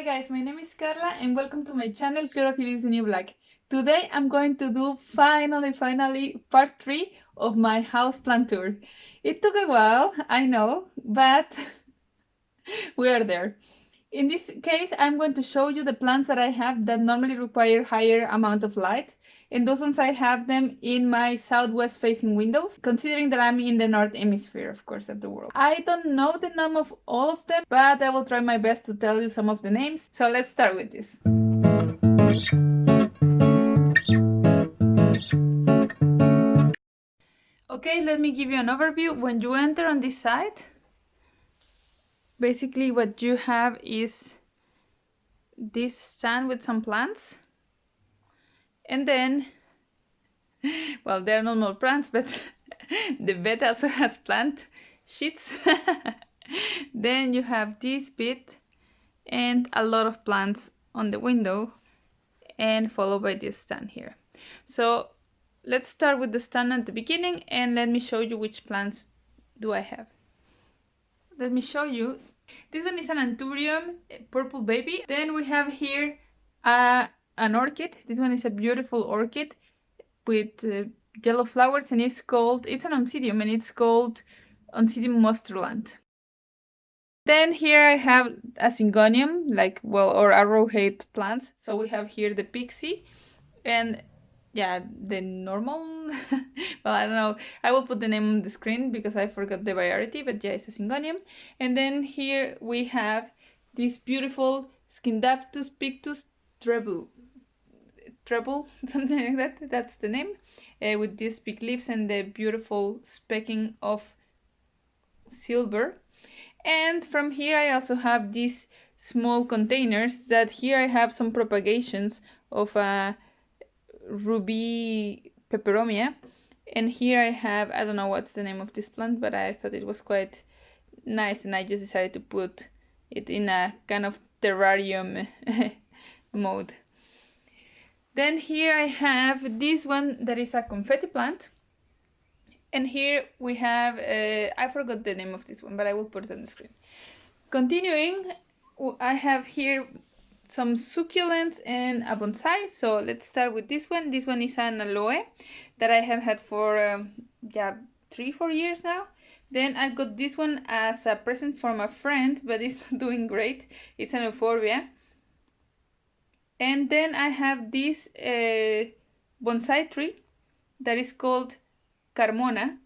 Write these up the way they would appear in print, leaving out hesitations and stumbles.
Hi guys, my name is Carla and welcome to my channel Chlorophyll is the New Black. Today I'm going to do finally part 3 of my houseplant tour. It took a while, I know, but we are there. In this case, I'm going to show you the plants that I have that normally require higher amount of light. And those ones I have them in my southwest facing windows, considering that I'm in the north hemisphere, of course, of the world. I don't know the name of all of them, but I will try my best to tell you some of the names. So let's start with this. Okay, let me give you an overview. When you enter on this side, basically what you have is this stand with some plants. And then, well, there are no more plants, but the bed also has plant sheets. Then you have this bit and a lot of plants on the window and followed by this stand here. So let's start with the stand at the beginning and let me show you which plants do I have. Let me show you. This one is an Anthurium Purple Baby. Then we have here an orchid. This one is a beautiful orchid with yellow flowers and it's an Oncidium and it's called Oncidium Munsterland. Then here I have a Syngonium, or arrowhead plants. So we have here the Pixie and yeah, the normal, well, I don't know, I will put the name on the screen because I forgot the variety, but yeah, it's a Syngonium. And then here we have this beautiful Scindapsus, pictus, Trebie, something like that, that's the name, with these big leaves and the beautiful specking of silver. And from here I also have these small containers that here I have some propagations of ruby peperomia, and here I have, I don't know what's the name of this plant, but I thought it was quite nice and I just decided to put it in a kind of terrarium mode. Then here I have this one that is a confetti plant, and here we have I forgot the name of this one, but I will put it on the screen. Continuing, I have here some succulents and a bonsai. So let's start with this one. This one is an aloe that I have had for 3-4 years now. Then I got this one as a present from a friend, but it's doing great. It's an euphorbia. And then I have this bonsai tree that is called Carmona.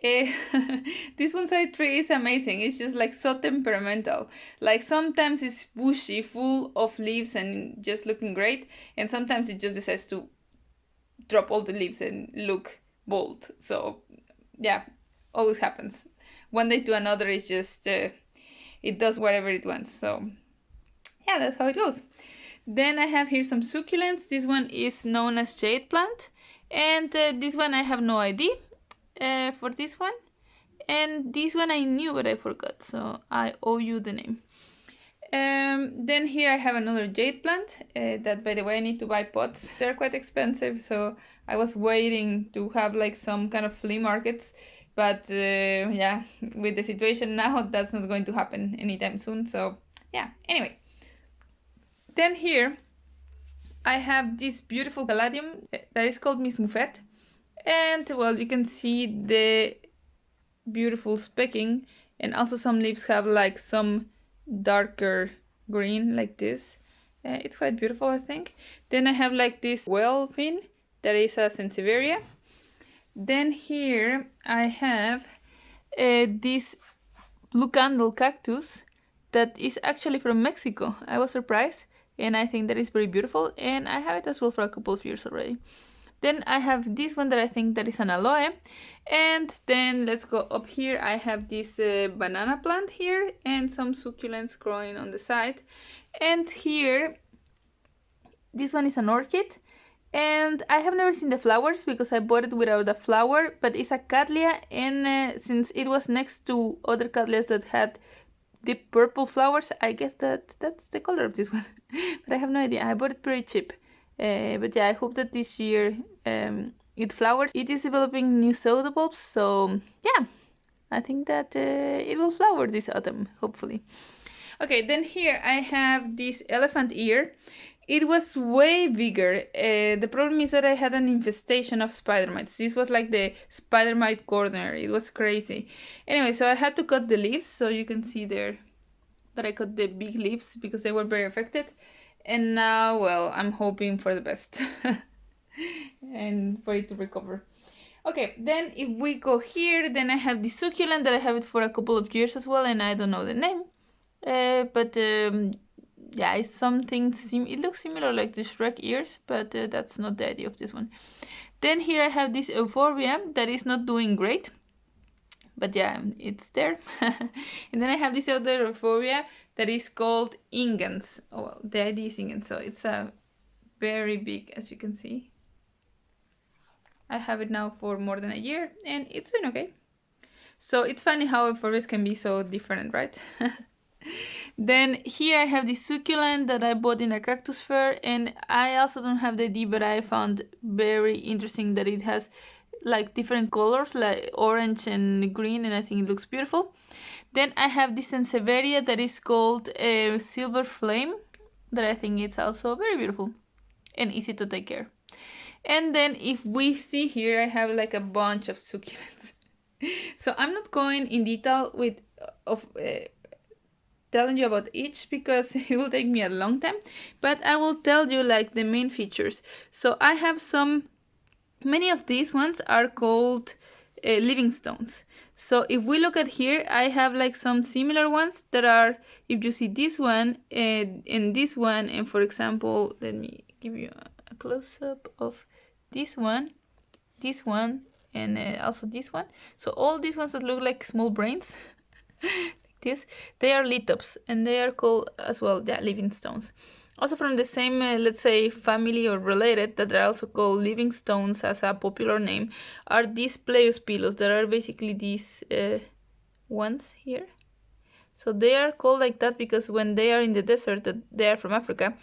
This bonsai tree is amazing. It's just like so temperamental. Like sometimes it's bushy, full of leaves and just looking great, and sometimes it just decides to drop all the leaves and look bold. So yeah, always happens. One day to another, it's just it does whatever it wants. So yeah, that's how it goes. Then I have here some succulents. This one is known as jade plant, and this one I have no ID for this one, and this one I knew but I forgot, so I owe you the name. Then here I have another jade plant that, by the way, I need to buy pots. They're quite expensive, so I was waiting to have like some kind of flea markets, but yeah, with the situation now, that's not going to happen anytime soon. So yeah, anyway. Then here I have this beautiful caladium that is called Miss Muffet. And well, you can see the beautiful specking, and also some leaves have like some darker green like this. It's quite beautiful, I think. Then I have like this whale fin that is a Sansevieria. Then here I have this blue candle cactus that is actually from Mexico. I was surprised, and I think that is very beautiful, and I have it as well for a couple of years already. Then I have this one that I think that is an aloe. And then let's go up here. I have this banana plant here and some succulents growing on the side. And here, this one is an orchid. And I have never seen the flowers because I bought it without the flower, but it's a Cattleya, and since it was next to other Cattleyas that had deep purple flowers, I guess that's the color of this one. But I have no idea. I bought it pretty cheap. But yeah, I hope that this year it flowers. It is developing new pseudobulbs, so yeah, I think that it will flower this autumn, hopefully. Okay, then here I have this elephant ear. It was way bigger. The problem is that I had an infestation of spider mites. This was like the spider mite corner. It was crazy. Anyway, so I had to cut the leaves. So you can see there that I cut the big leaves because they were very affected. And now, well, I'm hoping for the best and for it to recover. Okay, then if we go here, then I have the succulent that I have it for a couple of years as well, and I don't know the name. Yeah, it's something, it looks similar like the Shrek ears, but that's not the idea of this one. Then here I have this Euphorbia that is not doing great, but yeah, it's there. And then I have this other Euphorbia that is called Ingens. Oh, well, the idea is Ingens, so it's a very big, as you can see. I have it now for more than a year, and it's been okay. So it's funny how Euphorbias can be so different, right? Then here I have the succulent that I bought in a cactus fair, and I also don't have the ID, but I found very interesting that it has like different colors, like orange and green, and I think it looks beautiful. Then I have this Sansevieria that is called Silver Flame, that I think it's also very beautiful and easy to take care. And then if we see here, I have like a bunch of succulents. So I'm not going in detail with telling you about each because it will take me a long time, but I will tell you like the main features. So I have many of these ones are called living stones. So if we look at here, I have like some similar ones that are, if you see this one and this one, and for example, let me give you a close-up of this one, and also this one. So all these ones that look like small brains this, they are lithops, and they are called as well, yeah, living stones. Also from the same, let's say, family or related, that are also called living stones as a popular name, are these Pleiospilos, that are basically these ones here. So they are called like that because when they are in the desert, that they are from Africa,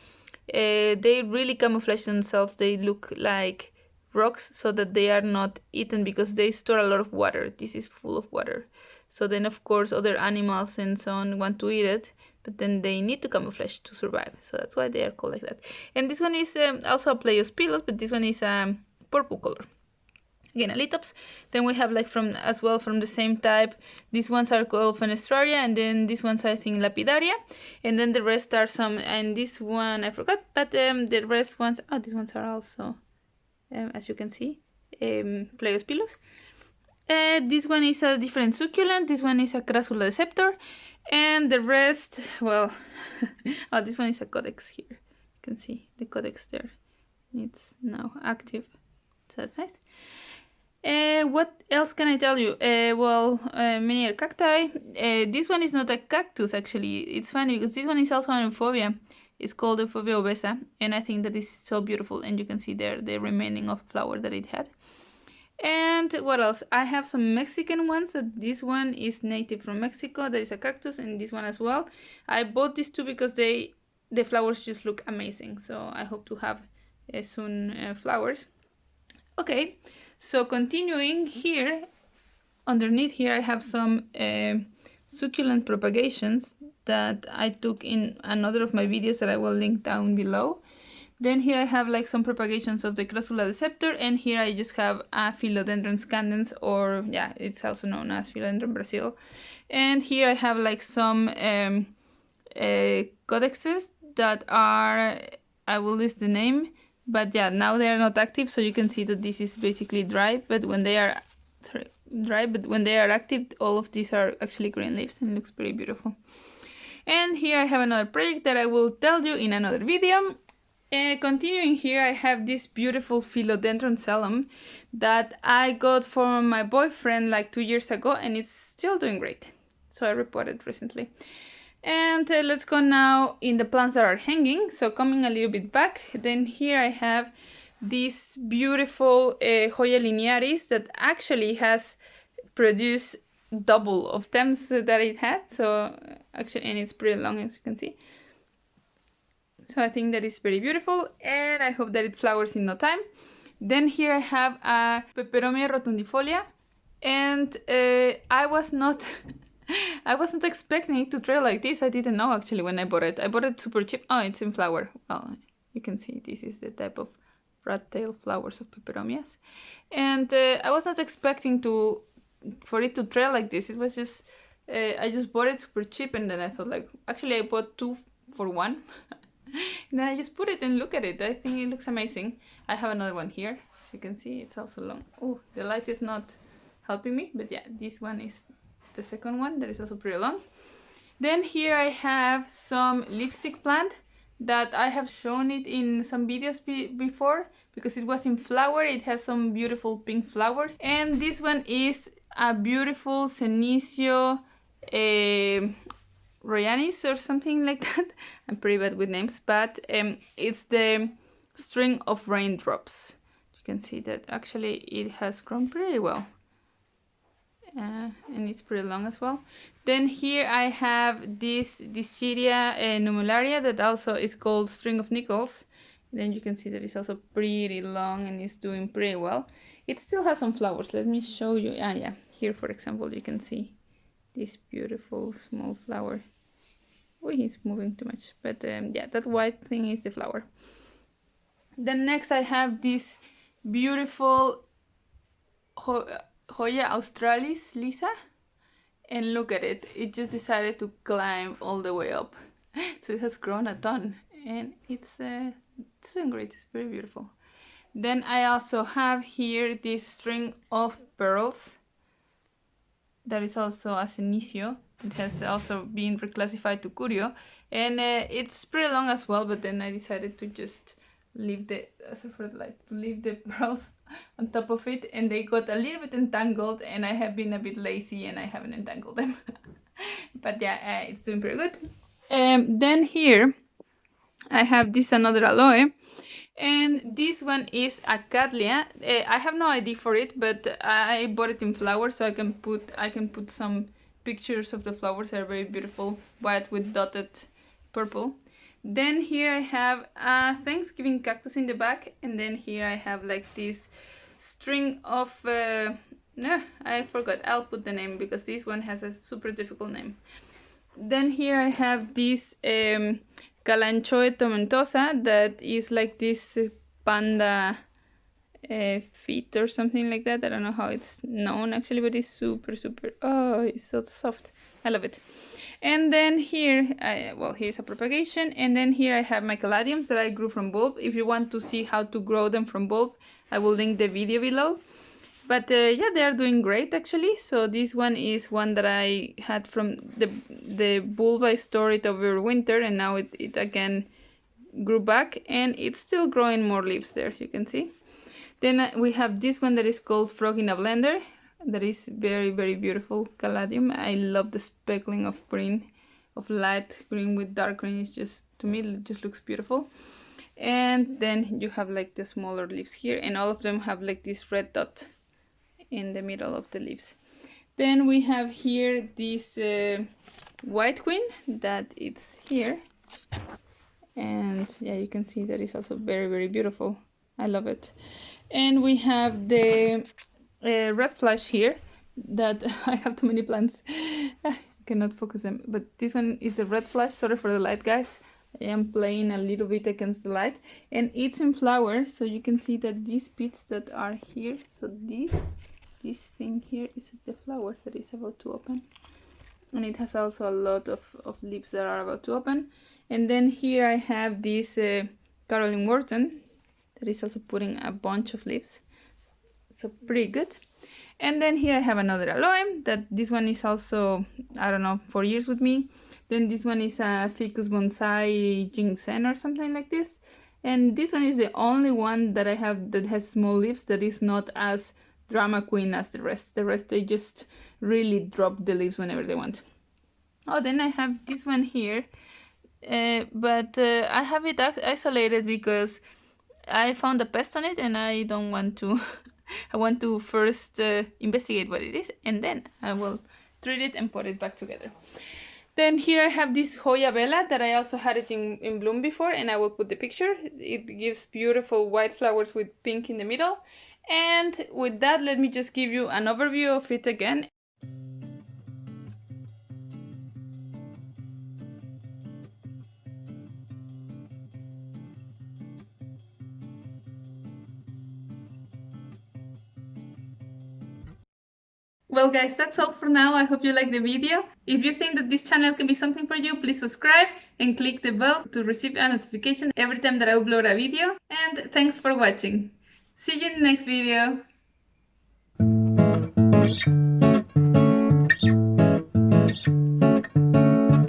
they really camouflage themselves. They look like rocks so that they are not eaten because they store a lot of water. This is full of water. So then, of course, other animals and so on want to eat it, but then they need to camouflage to survive. So that's why they are called like that. And this one is also a Pleiospilos, but this one is a purple color. Again, a lithops. Then we have like from the same type. These ones are called Fenestraria, and then these ones I think Lapidaria, and then the rest are some. And this one I forgot, but the rest ones. Oh, these ones are also, as you can see, Pleiospilos. This one is a different succulent. This one is a Crassula Deceptor, and the rest, well, oh, this one is a Codex here. You can see the Codex there. It's now active, so that's nice. What else can I tell you? Many are cacti. This one is not a cactus, actually. It's funny because this one is also an euphorbia. It's called Euphorbia Obesa, and I think that is so beautiful. And you can see there the remaining of flower that it had. And what else? I have some Mexican ones. That this one is native from Mexico. There is a cactus, and this one as well. I bought these two because the flowers just look amazing. So I hope to have soon flowers. Okay, so continuing here, underneath here I have some succulent propagations that I took in another of my videos that I will link down below. Then here I have like some propagations of the Crassula Deceptor, and here I just have a Philodendron scandens, or yeah, it's also known as Philodendron Brasil. And here I have like some codexes that are, I will list the name, but yeah, now they are not active, so you can see that this is basically dry, but when they are, active, all of these are actually green leaves, and it looks pretty beautiful. And here I have another project that I will tell you in another video. Continuing here, I have this beautiful Philodendron Selloum that I got from my boyfriend like 2 years ago, and it's still doing great. So I reported recently. And let's go now in the plants that are hanging. So coming a little bit back, then here I have this beautiful Hoya linearis that actually has produced double of stems that it had. So actually, and it's pretty long, as you can see. So I think that is very beautiful, and I hope that it flowers in no time. Then here I have a Peperomia rotundifolia, and I was not I wasn't expecting it to trail like this. I didn't know actually when I bought it. I bought it super cheap. Oh, it's in flower. Well, you can see this is the type of rat tail flowers of peperomias. And I was not expecting for it to trail like this. It was just, I just bought it super cheap, and then I thought like, actually I bought 2 for 1. And then I just put it and look at it. I think it looks amazing. I have another one here. As you can see, it's also long. Oh, the light is not helping me, but yeah, this one is the second one that is also pretty long. Then here I have some lipstick plant that I have shown it in some videos before because it was in flower. It has some beautiful pink flowers. And this one is a beautiful Senecio Royanis or something like that. I'm pretty bad with names, but it's the string of raindrops. You can see that actually it has grown pretty well. And it's pretty long as well. Then here I have this Dischieria numularia that also is called string of nickels. Then you can see that it's also pretty long and it's doing pretty well. It still has some flowers. Let me show you. Yeah, here for example you can see this beautiful small flower. Oh, he's moving too much, but yeah, that white thing is the flower. Then next I have this beautiful Hoya Australis Lisa, and look at it, it just decided to climb all the way up. So it has grown a ton and it's doing great. It's very beautiful. Then I also have here this string of pearls that is also a Senecio. It has also been reclassified to Curio, and it's pretty long as well, but then I decided to just leave the leave the pearls on top of it, and they got a little bit entangled, and I have been a bit lazy and I haven't entangled them. But yeah, it's doing pretty good. Then here I have this another aloe, and this one is a Cattleya. I have no ID for it, but I bought it in flowers, so I can put some pictures of the flowers. They're very beautiful, white with dotted purple. Then here I have a Thanksgiving cactus in the back, and then here I have like this string of no, I forgot. I'll put the name because this one has a super difficult name. Then here I have this Kalanchoe tomentosa that is like this panda feet or something like that. I don't know how it's known actually, but it's super, oh, it's so soft. I love it. And then here, well, here's a propagation, and then here I have my caladiums that I grew from bulb. If you want to see how to grow them from bulb, I will link the video below. But yeah, they are doing great actually. So this one is one that I had from the bulb. I stored it over winter, and now it again grew back, and it's still growing more leaves there, you can see. Then we have this one that is called Frog in a Blender. That is very, very beautiful caladium. I love the speckling of green, of light green with dark green. It's just, to me, it just looks beautiful. And then you have like the smaller leaves here, and all of them have like this red dot in the middle of the leaves. Then we have here this white queen that it's here. And yeah, you can see that it's also very, very beautiful. I love it. And we have the red flash here that I have too many plants. I cannot focus them, but this one is the red flash. Sorry for the light, guys. I am playing a little bit against the light, and it's in flower, so you can see that these bits that are here, so this thing here is the flower that is about to open, and it has also a lot of leaves that are about to open. And then here I have this Caroline Wharton that is also putting a bunch of leaves. So pretty good. And then here I have another aloe that this one is also, I don't know, 4 years with me. Then this one is a Ficus bonsai ginseng or something like this. And this one is the only one that I have that has small leaves that is not as drama queen as the rest. The rest, they just really drop the leaves whenever they want. Oh, then I have this one here. But I have it isolated because I found a pest on it, and I don't want to. I want to first investigate what it is, and then I will treat it and put it back together. Then here I have this Hoya Bella that I also had it in bloom before, and I will put the picture. It gives beautiful white flowers with pink in the middle. And with that, let me just give you an overview of it again. Well guys, that's all for now. I hope you liked the video. If you think that this channel can be something for you, please subscribe and click the bell to receive a notification every time that I upload a video. And thanks for watching. See you in the next video.